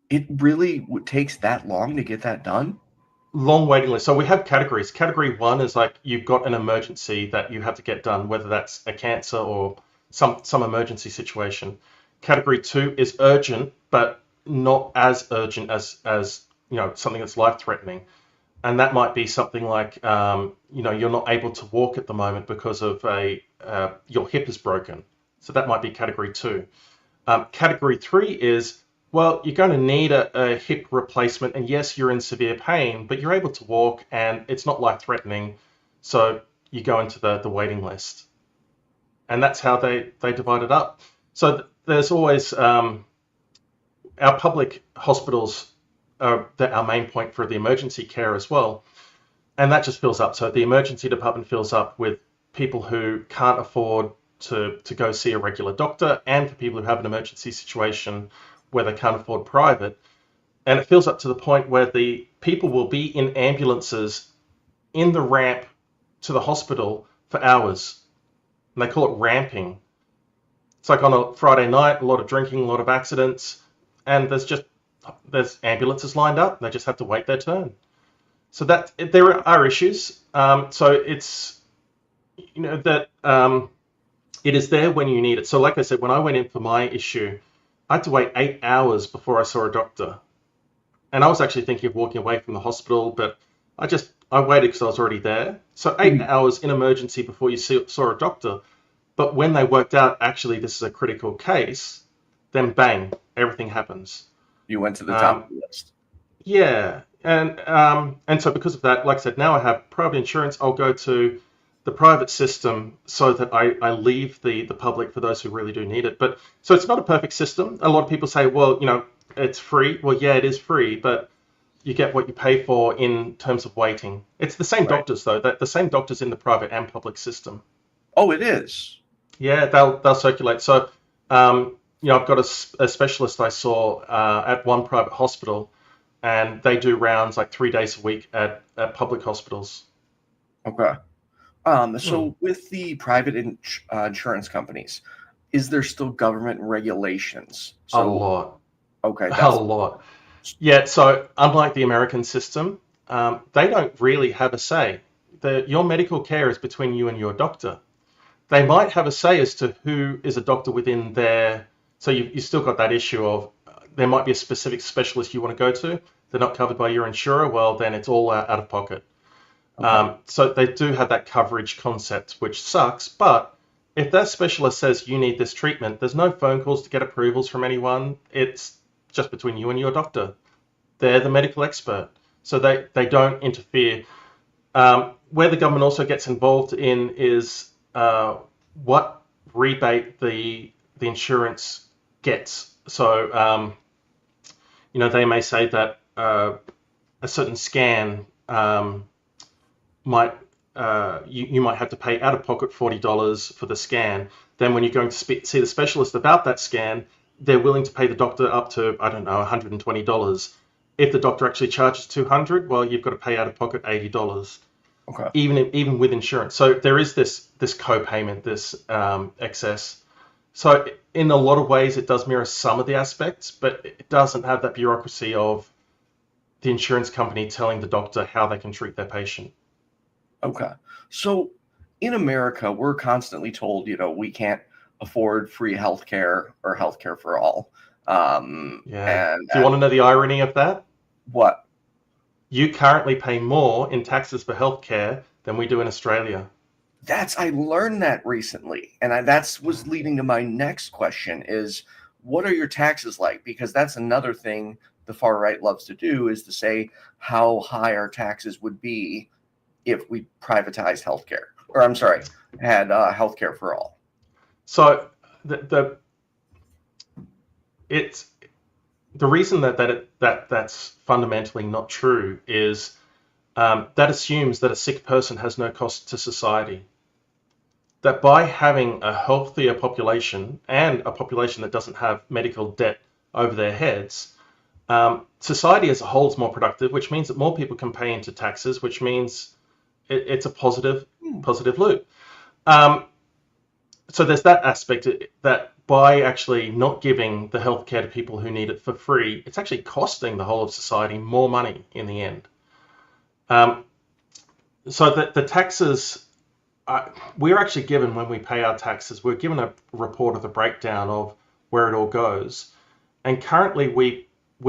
It really takes that long to get that done? Long waiting list. So we have categories. Category one is like you've got an emergency that you have to get done, whether that's a cancer or some emergency situation. Category two is urgent, but not as urgent as something that's life threatening. And that might be something like you're not able to walk at the moment because of your hip is broken. So that might be category two. Category three is, well, you're going to need a hip replacement, and yes, you're in severe pain, but you're able to walk and it's not life-threatening, so you go into the waiting list. And that's how they divide it up. So there's always our public hospitals are our main point for the emergency care as well, and that just fills up. So the emergency department fills up with people who can't afford to go see a regular doctor, and for people who have an emergency situation where they can't afford private. And it fills up to the point where the people will be in ambulances in the ramp to the hospital for hours. And they call it ramping. It's like on a Friday night, a lot of drinking, a lot of accidents, and there's ambulances lined up. They just have to wait their turn. So that there are issues. So it's that it is there when you need it. So like I said, when I went in for my issue, I had to wait 8 hours before I saw a doctor. And I was actually thinking of walking away from the hospital, but I waited because I was already there. So 8 hours in emergency before you saw a doctor. But when they worked out, actually, this is a critical case, then bang, everything happens. You went to the top of the list. Yeah. And so because of that, like I said, now I have private insurance. I'll go to the private system so that I leave the public for those who really do need it. But so it's not a perfect system. A lot of people say, well, it's free. Well, yeah, it is free, but you get what you pay for in terms of waiting. It's the same Right. doctors though. The same doctors in the private and public system. Oh, it is. Yeah, they'll circulate. So I've got a specialist I saw at one private hospital, and they do rounds like 3 days a week at public hospitals. Okay. So with the private insurance companies, is there still government regulations? A lot. Okay, A lot. Yeah, so unlike the American system, they don't really have a say. Your medical care is between you and your doctor. They might have a say as to who is a doctor within their. So you still got that issue of there might be a specific specialist you want to go to. They're not covered by your insurer. Well, then it's all out of pocket. Okay. So they do have that coverage concept, which sucks, but if that specialist says you need this treatment, there's no phone calls to get approvals from anyone. It's just between you and your doctor. They're the medical expert, so they don't interfere. Where the government also gets involved in is what rebate the insurance gets. So they may say that a certain scan might you might have to pay out of pocket $40 for the scan. Then when you're going to see the specialist about that scan, they're willing to pay the doctor up to, I don't know, $120. If the doctor actually charges $200, well, you've got to pay out of pocket $80. Okay. Even with insurance. So there is this co-payment, this excess. So in a lot of ways, it does mirror some of the aspects, but it doesn't have that bureaucracy of the insurance company telling the doctor how they can treat their patient. Okay. So in America, we're constantly told, we can't afford free healthcare or healthcare for all. And do you want to know the irony of that? What? You currently pay more in taxes for healthcare than we do in Australia. I learned that recently, and that was leading to my next question: is what are your taxes like? Because that's another thing the far right loves to do, is to say how high our taxes would be if we privatized healthcare, or I'm sorry, had healthcare for all. So the reason that's fundamentally not true is that assumes that a sick person has no cost to society. That by having a healthier population and a population that doesn't have medical debt over their heads, society as a whole is more productive, which means that more people can pay into taxes, which means it's a positive loop. So there's that aspect, that by actually not giving the healthcare to people who need it for free, it's actually costing the whole of society more money in the end. So the taxes, we're actually given, when we pay our taxes, we're given a report of the breakdown of where it all goes. And currently we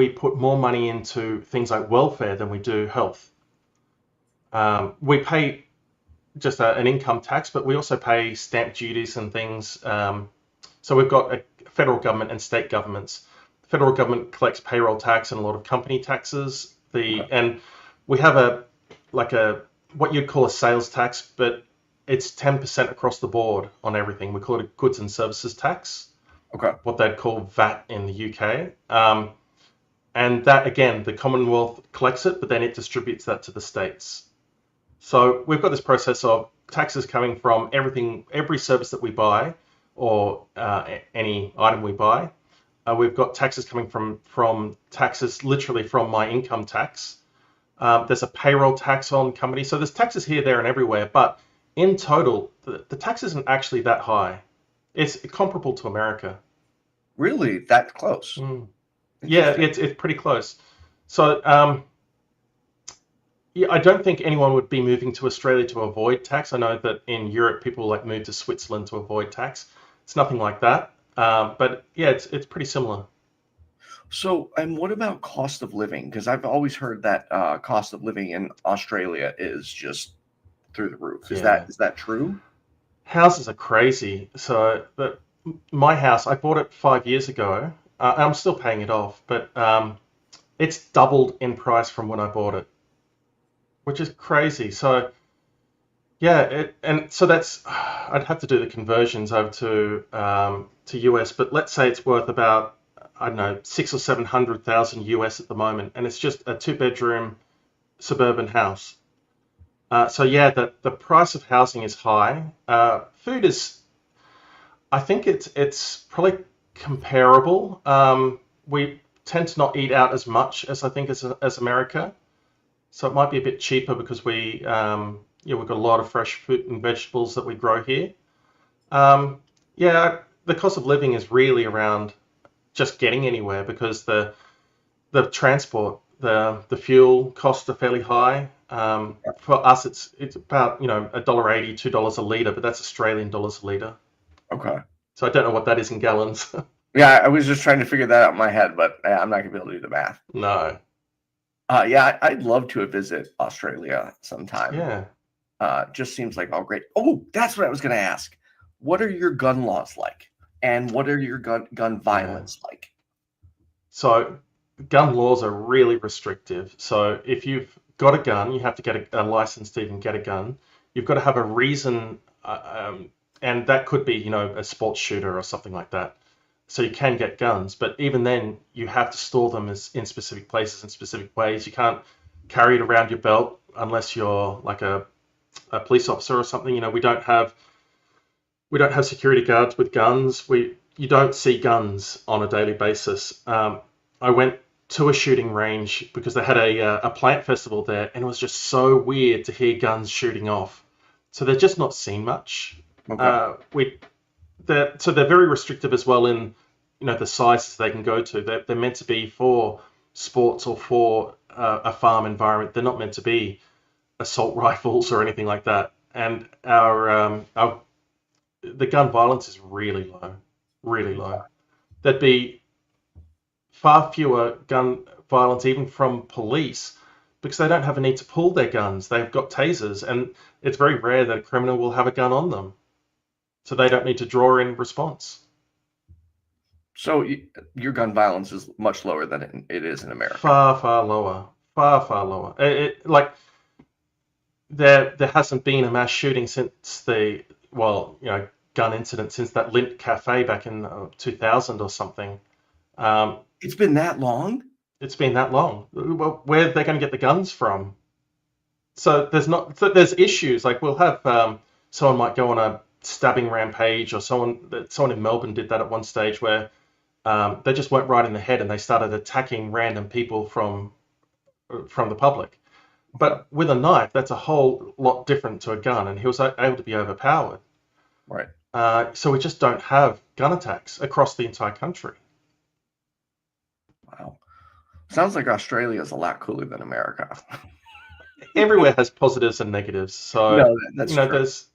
put more money into things like welfare than we do health. We pay just an income tax, but we also pay stamp duties and things. So we've got a federal government and state governments. The federal government collects payroll tax and a lot of company taxes. And we have what you'd call a sales tax, but it's 10% across the board on everything. We call it a goods and services tax. Okay. What they'd call VAT in the UK. And that, again, the Commonwealth collects it, but then it distributes that to the states. So we've got this process of taxes coming from every service that we buy, or any item we buy. We've got taxes coming from taxes literally from my income tax. There's a payroll tax on companies. So there's taxes here, there, and everywhere. But in total, the tax isn't actually that high. It's comparable to America. Really? That close? Yeah, it's pretty close. So I don't think anyone would be moving to Australia to avoid tax. I know that in Europe, people move to Switzerland to avoid tax. It's nothing like that. But yeah, it's pretty similar. So, and what about cost of living? Because I've always heard that cost of living in Australia is just through the roof. Is that true? Houses are crazy. So my house, I bought it 5 years ago. I'm still paying it off, but it's doubled in price from when I bought it, which is crazy. So yeah, so that's, I'd have to do the conversions over to US, but let's say it's worth about, I don't know, $600,000 or $700,000 US at the moment, and it's just a 2-bedroom suburban house. So yeah, the price of housing is high. Food is, I think it's probably comparable. We tend to not eat out as much as I think as America, so it might be a bit cheaper because we've got a lot of fresh fruit and vegetables that we grow here. The cost of living is really around just getting anywhere, because the transport, the fuel costs are fairly high. For us, it's about $1.80, $2 a litre, but that's Australian dollars a litre. Okay. So I don't know what that is in gallons. Yeah, I was just trying to figure that out in my head, but I'm not gonna be able to do the math. No. I'd love to visit Australia sometime. Yeah. Just seems like all great. Oh, that's what I was gonna ask. what are your gun laws like? And what are your gun violence like? So gun laws are really restrictive. So if you've got a gun, you have to get a license to even get a gun. You've got to have a reason, and that could be, you know, a sports shooter or something like that. So you can get guns, but even then, you have to store them in specific places in specific ways. You can't carry it around your belt unless you're like a police officer or something. You know, we don't have security guards with guns. You don't see guns on a daily basis. I went to a shooting range because they had a plant festival there, and it was just so weird to hear guns shooting off. So they're just not seen much. Okay. So they're very restrictive as well in, you know, the sizes they can go to. They're meant to be for sports or for a farm environment. They're not meant to be assault rifles or anything like that. And the gun violence is really low, really low. There'd be far fewer gun violence even from police because they don't have a need to pull their guns. They've got tasers, and it's very rare that a criminal will have a gun on them. So they don't need to draw in response. So your gun violence is much lower than it is in America. Far lower. Far lower. Like there hasn't been a mass shooting since gun incident since that Lint Cafe back in 2000 or something. It's been that long? It's been that long. Well, where are they going to get the guns from? So there's issues. Like we'll have someone might go on a stabbing rampage, or someone in Melbourne did that at one stage where they just went right in the head and they started attacking random people from the public. But with a knife, that's a whole lot different to a gun, and he was able to be overpowered. Right. So we just don't have gun attacks across the entire country. Wow. Sounds like Australia is a lot cooler than America. Everywhere has positives and negatives. So no, that's true. there's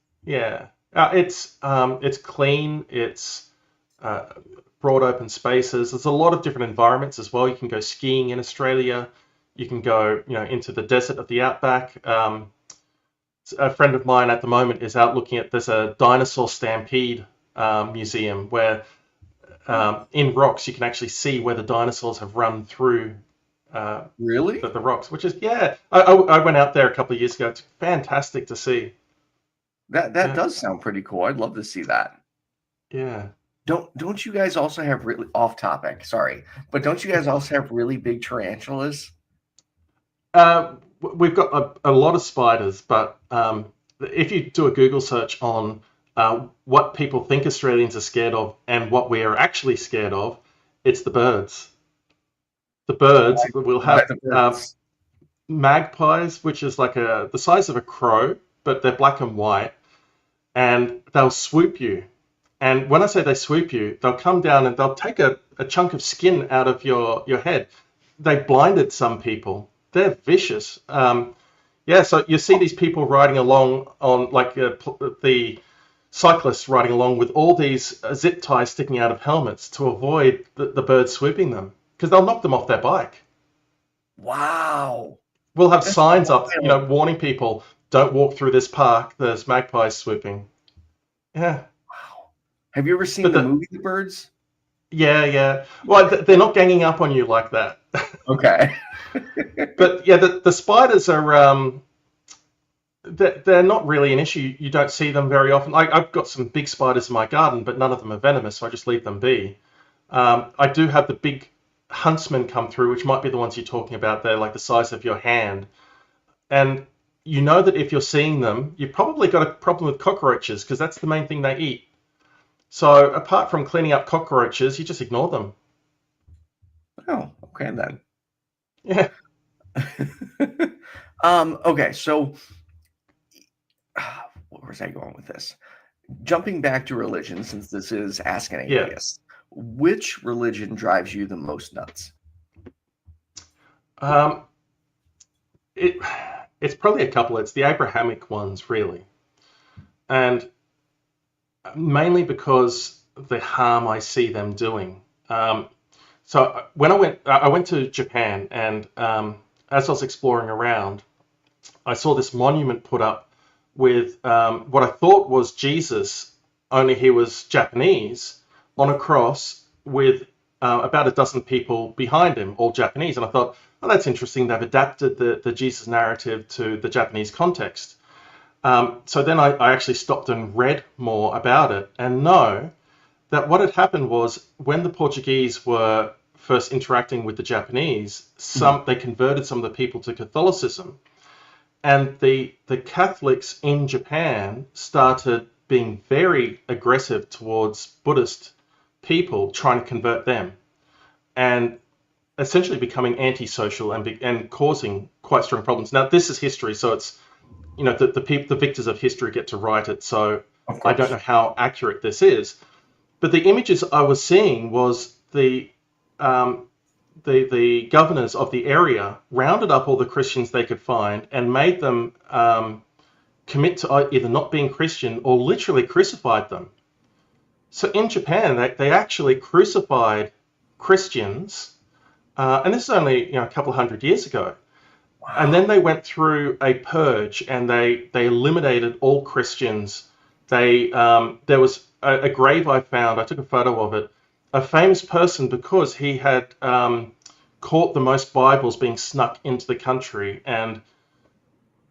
it's clean. It's broad open spaces. There's a lot of different environments as well. You can go skiing in Australia. You can go, you know, into the desert of the outback. A friend of mine at the moment is out looking at, there's a dinosaur stampede museum where in rocks you can actually see where the dinosaurs have run through really the rocks, which is, I went out there a couple of years ago. It's fantastic to see. That does sound pretty cool. I'd love to see that. Yeah. Don't you guys also have really off topic, sorry, but don't you guys also have really big tarantulas? We've got a lot of spiders, but if you do a Google search on what people think Australians are scared of and what we are actually scared of, it's the birds. The birds will have magpies, which is like the size of a crow, but they're black and white, and they'll swoop you. And when I say they swoop you, they'll come down and they'll take a chunk of skin out of your head. They blinded some people. They're vicious. So you see these people riding along on, like the cyclists riding along with all these zip ties sticking out of helmets to avoid the birds swooping them, because they'll knock them off their bike. Wow. We'll have signs up, you know, warning people, don't walk through this park. There's magpies swooping. Yeah. Wow. Have you ever seen the movie The Birds? Yeah. Well, they're not ganging up on you like that. Okay. But yeah, the spiders are they're not really an issue. You don't see them very often. I've got some big spiders in my garden, but none of them are venomous, so I just leave them be. I do have the big huntsmen come through, which might be the ones you're talking about. They're like the size of your hand. And you know that if you're seeing them, you've probably got a problem with cockroaches, because that's the main thing they eat. So apart from cleaning up cockroaches, you just ignore them. Oh, okay then. Yeah. Okay, so where was I going with this? Jumping back to religion, since this is Ask an Atheist, which religion drives you the most nuts? It's probably a couple. It's the Abrahamic ones, really. And mainly because the harm I see them doing. So when I went to Japan, and as I was exploring around, I saw this monument put up with what I thought was Jesus only he was Japanese, on a cross with about a dozen people behind him, all Japanese. And I thought, oh, that's interesting. They've adapted the Jesus narrative to the Japanese context. So then I actually stopped and read more about it, and know that what had happened was, when the Portuguese were first interacting with the Japanese, they converted some of the people to Catholicism. And the Catholics in Japan started being very aggressive towards Buddhist people, trying to convert them, and essentially becoming antisocial and causing quite strong problems. Now, this is history, so it's, the victors of history get to write it. So I don't know how accurate this is, but the images I was seeing was the governors of the area rounded up all the Christians they could find and made them commit to either not being Christian or literally crucified them. So in Japan, they actually crucified Christians, and this is only a couple of hundred years ago. Wow. And then they went through a purge, and they eliminated all Christians. There was a grave I found. I took a photo of it. A famous person, because he had caught the most Bibles being snuck into the country, and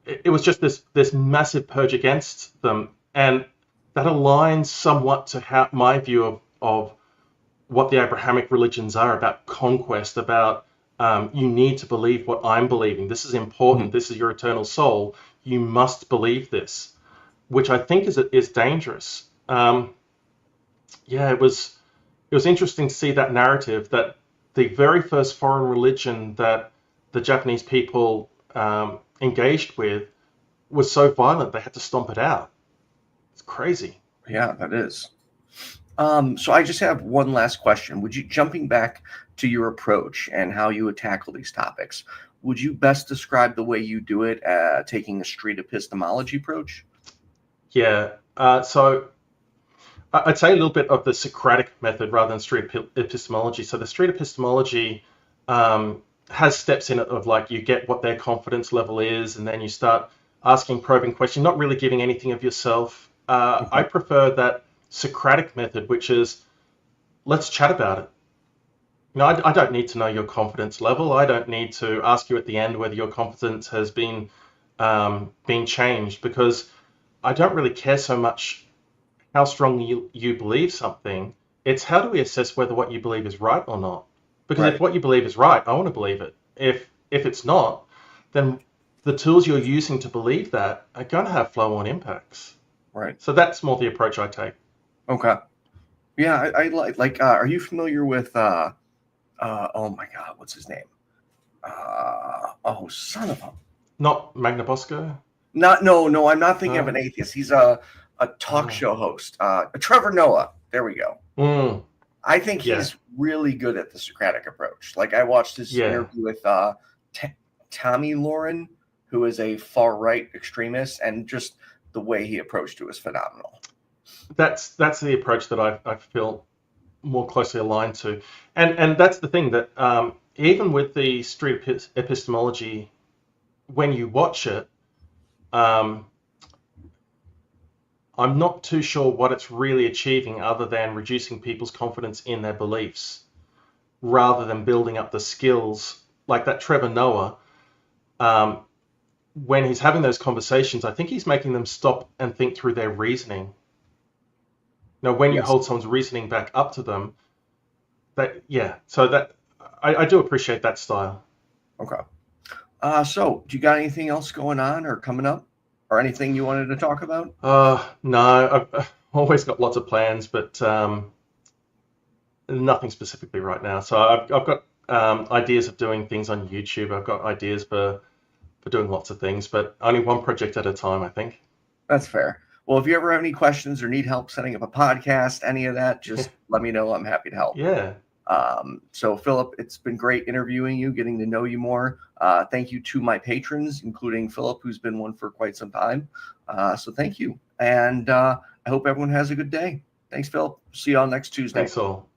it was just this massive purge against them. And that aligns somewhat to my view of what the Abrahamic religions are about: conquest, about you need to believe what I'm believing. This is important. Mm-hmm. This is your eternal soul. You must believe this, which I think is dangerous. It was interesting to see that narrative, that the very first foreign religion that the Japanese people engaged with was so violent they had to stomp it out. It's crazy. Yeah, that is. So I just have one last question. Jumping back to your approach and how you would tackle these topics, would you best describe the way you do it, taking a street epistemology approach? Yeah. So I'd say a little bit of the Socratic method rather than street epistemology. So the street epistemology has steps in it of, like, you get what their confidence level is, and then you start asking probing questions, not really giving anything of yourself. I prefer that Socratic method, which is, let's chat about it. I don't need to know your confidence level. I don't need to ask you at the end whether your confidence has been changed, because I don't really care so much how strongly you believe something. It's how do we assess whether what you believe is right or not? Because if what you believe is right, I want to believe it. If it's not, then the tools you're using to believe that are going to have flow-on impacts. Right. So that's more the approach I take. Okay. Yeah, I like. Are you familiar with? Oh my God, what's his name? Son of a. Not Magna Bosco? No. I'm not thinking of an atheist. He's a talk show host. Trevor Noah. There we go. I think he's really good at the Socratic approach. Like, I watched his interview with Tommy Lauren, who is a far right extremist, and just the way he approached it was phenomenal. That's the approach that I feel more closely aligned to, and that's the thing, that even with the street epistemology, when you watch it, I'm not too sure what it's really achieving, other than reducing people's confidence in their beliefs, rather than building up the skills. Like that Trevor Noah, when he's having those conversations, I think he's making them stop and think through their reasoning. Now, when you hold someone's reasoning back up to them, so that I do appreciate that style. Okay. So do you got anything else going on or coming up, or anything you wanted to talk about? No, I've always got lots of plans, but nothing specifically right now. So I've got ideas of doing things on YouTube. I've got ideas for doing lots of things, but only one project at a time, I think. That's fair. Well, if you ever have any questions or need help setting up a podcast, any of that, just let me know. I'm happy to help. Yeah. So Philip, it's been great interviewing you, getting to know you more. Thank you to my patrons, including Philip, who's been one for quite some time. So thank you. And I hope everyone has a good day. Thanks, Philip. See you all next Tuesday. Thanks all.